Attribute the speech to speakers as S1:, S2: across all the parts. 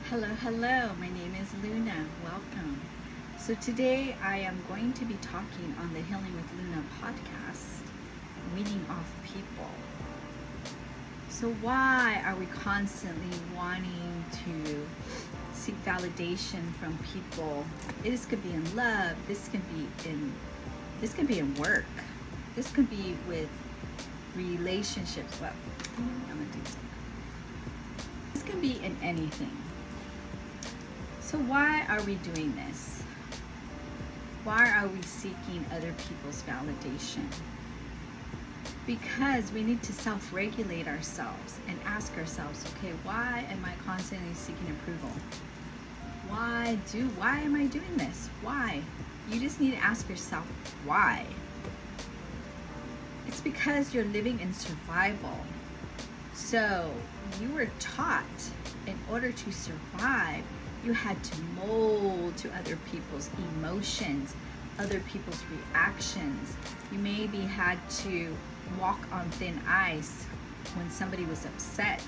S1: Hello, hello. My name is Luna. Welcome. So today I am going to be talking on the Healing with Luna podcast, weeding off people. So why are we constantly wanting to seek validation from people? This could be in love. This could be in work. This could be with relationships. Well, I'm gonna do something. This can be in anything. So why are we doing this? Why are we seeking other people's validation? Because we need to self-regulate ourselves and ask ourselves, okay, why am I constantly seeking approval? Why am I doing this? Why? You just need to ask yourself, why? It's because you're living in survival. So you were taught in order to survive, you had to mold to other people's emotions, other people's reactions. You maybe had to walk on thin ice when somebody was upset.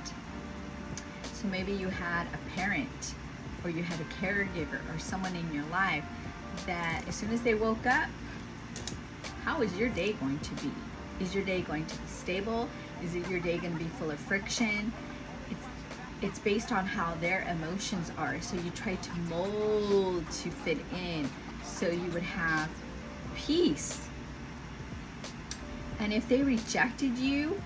S1: So maybe you had a parent or you had a caregiver or someone in your life that as soon as they woke up, how is your day going to be? Is your day going to be stable? Is it your day going to be full of friction? It's based on how their emotions are. So you try to mold to fit in so you would have peace. And if they rejected you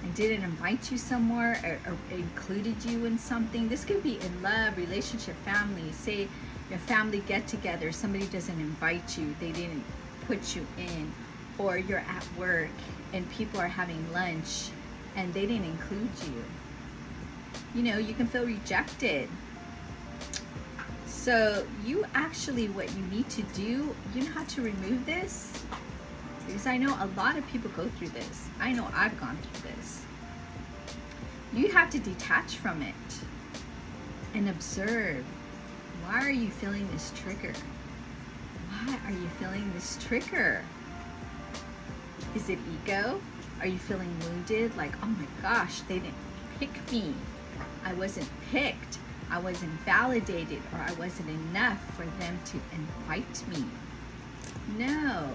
S1: and didn't invite you somewhere or included you in something, this could be in love, relationship, family. Say your family get together, somebody doesn't invite you, they didn't put you in, or you're at work and people are having lunch and they didn't include you. You know, you can feel rejected. So you actually, what you need to do, you know how to remove this? Because I know a lot of people go through this. I know I've gone through this. You have to detach from it and observe. Why are you feeling this trigger? Why are you feeling this trigger? Is it ego? Are you feeling wounded? Like, oh my gosh, they didn't pick me. I wasn't picked, I wasn't validated, or I wasn't enough for them to invite me. No.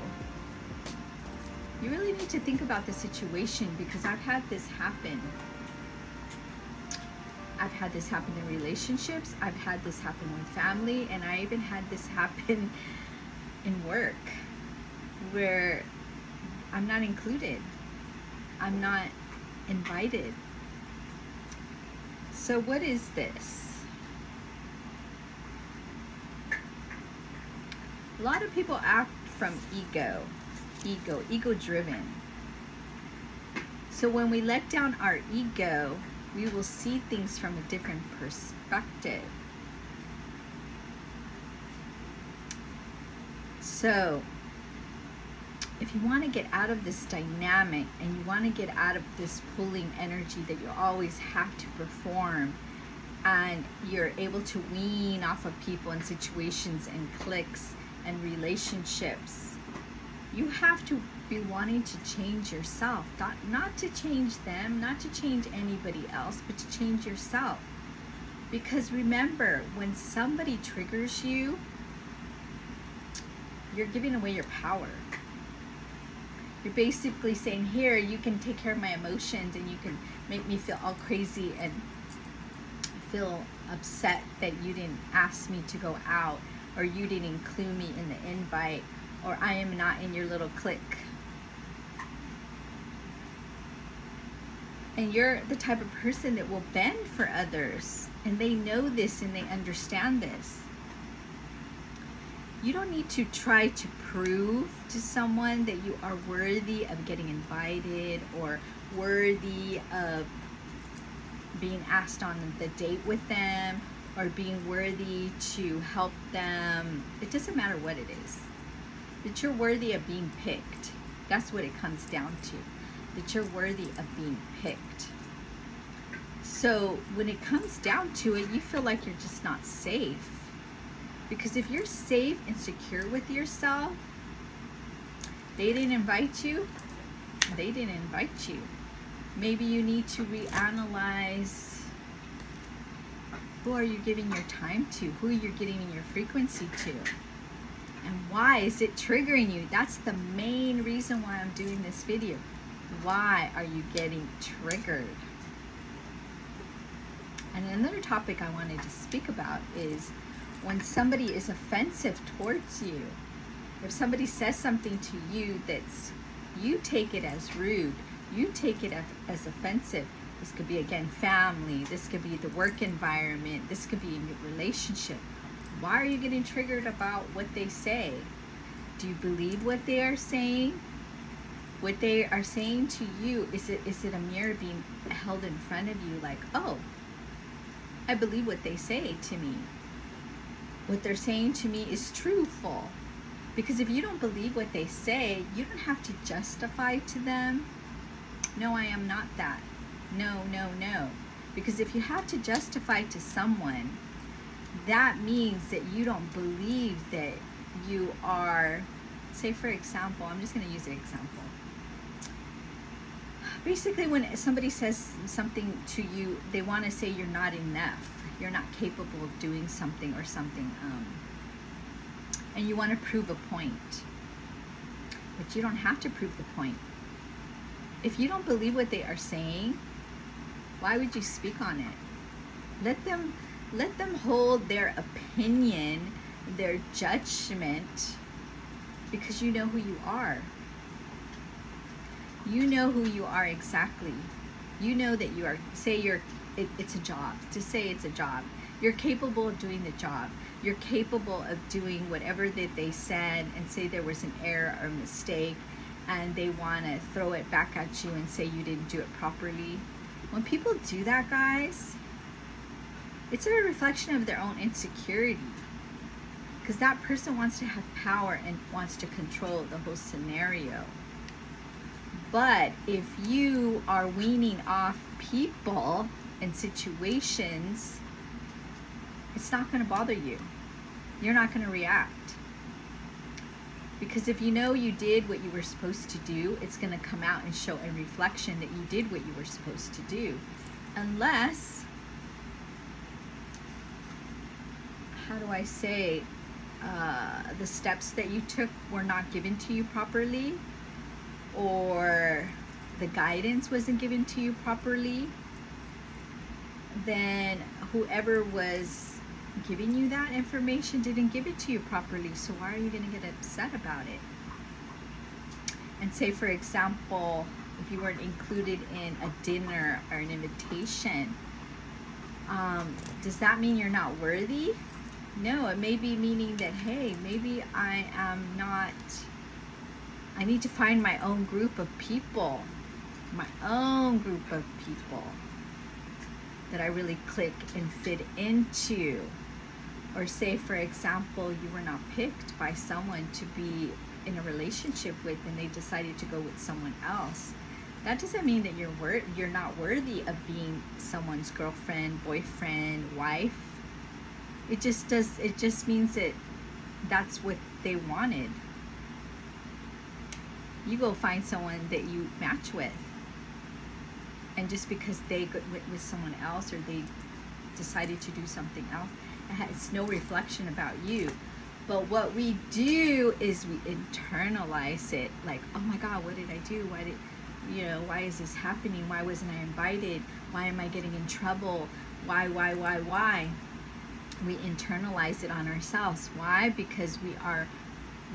S1: You really need to think about the situation, because I've had this happen. I've had this happen in relationships, I've had this happen with family, and I even had this happen in work where I'm not included. I'm not invited. So what is this? A lot of people act from ego driven. So when we let down our ego, we will see things from a different perspective. So if you want to get out of this dynamic and you want to get out of this pulling energy that you always have to perform, and you're able to wean off of people and situations and cliques and relationships, you have to be wanting to change yourself. Not to change them, not to change anybody else, but to change yourself. Because remember, when somebody triggers you, you're giving away your power. You're basically saying, here, you can take care of my emotions and you can make me feel all crazy and feel upset that you didn't ask me to go out, or you didn't include me in the invite, or I am not in your little clique. And you're the type of person that will bend for others, and they know this and they understand this. You don't need to try to prove to someone that you are worthy of getting invited or worthy of being asked on the date with them or being worthy to help them. It doesn't matter what it is. That you're worthy of being picked. That's what it comes down to. That you're worthy of being picked. So when it comes down to it, you feel like you're just not safe. Because if you're safe and secure with yourself, they didn't invite you, they didn't invite you. Maybe you need to reanalyze Who are you giving your time to? Who are you giving your frequency to? And why is it triggering you? That's the main reason why I'm doing this video. Why are you getting triggered? And another topic I wanted to speak about is when somebody is offensive towards you. If somebody says something to you that's, you take it as rude, you take it as offensive. This could be, again, family. This could be the work environment. This could be in your relationship. Why are you getting triggered about what they say? Do you believe what they are saying? What they are saying to you, is it a mirror being held in front of you like, oh, I believe what they say to me. What they're saying to me is truthful. Because if you don't believe what they say, you don't have to justify to them, no, I am not that. No, no, no. Because if you have to justify to someone, that means that you don't believe that you are, say for example, I'm just going to use an example. Basically, when somebody says something to you, they want to say you're not enough. You're not capable of doing something or something. And you want to prove a point. But you don't have to prove the point. If you don't believe what they are saying, why would you speak on it? Let them hold their opinion, their judgment, because you know who you are. You know who you are exactly. You know that you are, it's a job. To say it's a job. You're capable of doing the job. You're capable of doing whatever that they said, and say there was an error or mistake, and they want to throw it back at you and say you didn't do it properly. When people do that, guys, it's a reflection of their own insecurity. Because that person wants to have power and wants to control the whole scenario. But if you are weaning off people and situations, it's not going to bother you. You're not going to react. Because if you know you did what you were supposed to do, it's going to come out and show a reflection that you did what you were supposed to do. Unless, how do I say, the steps that you took were not given to you properly, or the guidance wasn't given to you properly, then whoever was giving you that information didn't give it to you properly. So why are you going to get upset about it? And say, for example, if you weren't included in a dinner or an invitation, does that mean you're not worthy? No, it may be meaning that, hey, maybe I am not, I need to find my own group of people, that I really click and fit into. Or say, for example, you were not picked by someone to be in a relationship with, and they decided to go with someone else. That doesn't mean that you're not worthy of being someone's girlfriend, boyfriend, wife. It just means that that's what they wanted. You go find someone that you match with. And just because they go with someone else, or they decided to do something else, it's no reflection about you. But what we do is we internalize it, like, oh my God, what did I do? Why is this happening? Why wasn't I invited? Why am I getting in trouble? Why? We internalize it on ourselves. Why? Because we are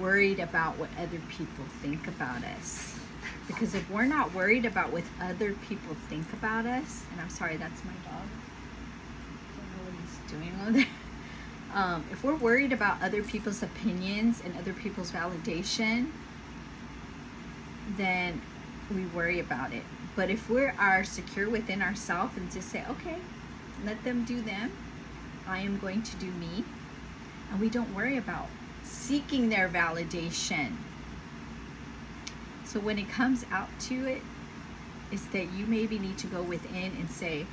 S1: worried about what other people think about us. Because if we're not worried about what other people think about us, and I'm sorry, that's my dog. I don't know what he's doing over there. If we're worried about other people's opinions and other people's validation, then we worry about it. But if we are secure within ourselves and just say, okay, let them do them, I am going to do me, and we don't worry about seeking their validation. So when it comes out to it, is that you maybe need to go within and say,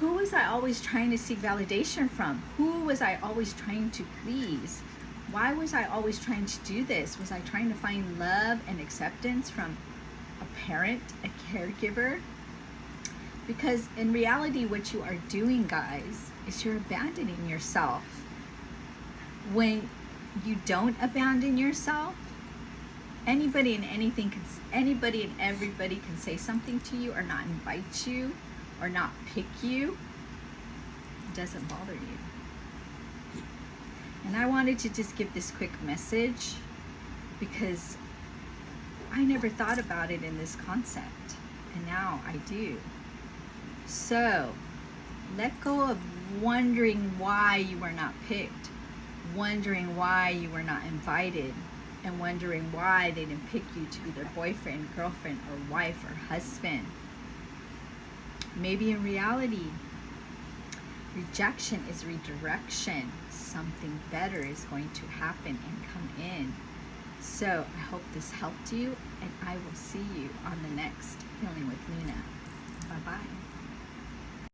S1: who was I always trying to seek validation from? Who was I always trying to please? Why was I always trying to do this? Was I trying to find love and acceptance from a parent, a caregiver? Because in reality, what you are doing, guys, is you're abandoning yourself. When you don't abandon yourself, anybody and everybody can say something to you or not invite you or not pick you. It doesn't bother you. And I wanted to just give this quick message because I never thought about it in this concept, and now I do. So let go of wondering why you were not picked, wondering why you were not invited, and wondering why they didn't pick you to be their boyfriend, girlfriend, or wife, or husband. Maybe in reality, rejection is redirection. Something better is going to happen and come in. So I hope this helped you, and I will see you on the next Healing with Luna. Bye-bye.